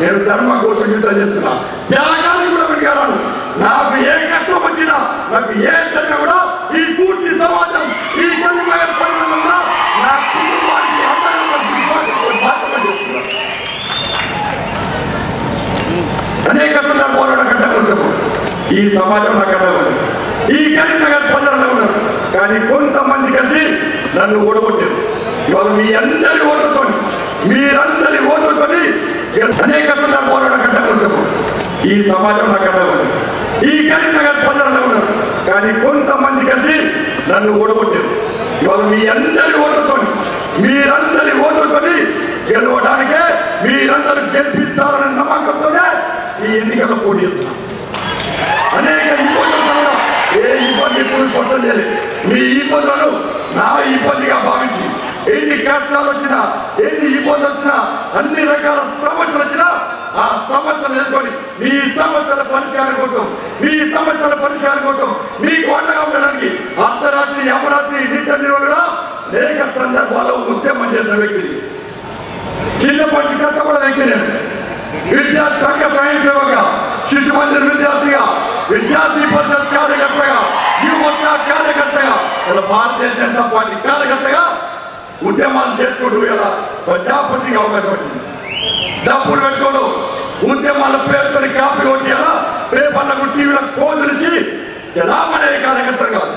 నేను ధర్మ కోసం యుద్ధం చేస్తున్నా, త్యాగాన్ని కూడా వెనకాలను. నాకు ఏ కష్టం వచ్చినా, నాకు ఏ జరిగినా కూడా ఈ పూర్తి సమాజం ఈ కరీంనగర్ పట్టణంలో నా కుటుంబానికి బాధ్యత చేస్తున్నా. అనేక సందర్భాల్లో గడ్డ కోసం ఈ సమాజం నాకు అడ్డమని ఈ కరీంనగర్ ప్రజలలో ఉన్నారు. కానీ కొంతమంది కలిసి నన్ను ఓడగొట్టారు. ఇవాళ మీ అందరి ఓట్లతోని, మీరందరి ఓట్లతోని అనేక సందర్భాల్లో గడ్డ కోసం ఈ సమాజం నాకు అడ్డమని ఈ కరీంనగర్ ప్రజలలో ఉన్నారు. కానీ కొంతమంది కలిసి నన్ను ఓడగొట్టారు. ఇవాళ మీ అందరి ఓట్లతోని, మీరందరి ఓట్లతోని గెలవడానికే, మీరందరూ గెలిపిస్తారనే నమ్మకంతోనే ఈ ఎన్నికల్లో పోటీ చేస్తున్నాం. అనేక ఇబ్బందులు ఏ ఇబ్బంది స్పష్టం చేయలేదు. మీ ఇబ్బందులను నా ఇబ్బందిగా భావించి ఎన్ని కష్టాలు వచ్చినా, ఎన్ని ఇబ్బందులు వచ్చినా, అన్ని రకాల సమస్యలు వచ్చినా ఆ సమస్యలు ఎదుర్కొని మీ సమస్యల పరిష్కారం కోసం, మీ సమస్యల పరిష్కారం కోసం మీకు అండగా ఉండడానికి అర్ధరాత్రి అమరాత్రి నిట్ట నిలువగా అనేక సందర్భాల్లో ఉద్యమం చేసిన వ్యక్తిని, చిన్నప్పటి కష్టపడిన వ్యక్తిని, విద్యార్థి సంఘ స్వయం సేవగా, శిశు మందిర్ విద్యార్థిగా, విద్యార్థి పరిషత్ కార్యకర్తగా, యువమోర్చా కార్యకర్తగా, ఇలా భారతీయ జనతా పార్టీ కార్యకర్తగా ఉద్యమాలు చేసుకుంటూ ఇలా ప్రజాపతికి అవకాశం వచ్చింది. డబ్బులు పెట్టుకోడు ఉద్యమాల పేరుతో కాపీ కొట్టి అలా పేపర్లకు టీవీలకు కోతులిచ్చి చలామణే కార్యకర్తలు కాదు.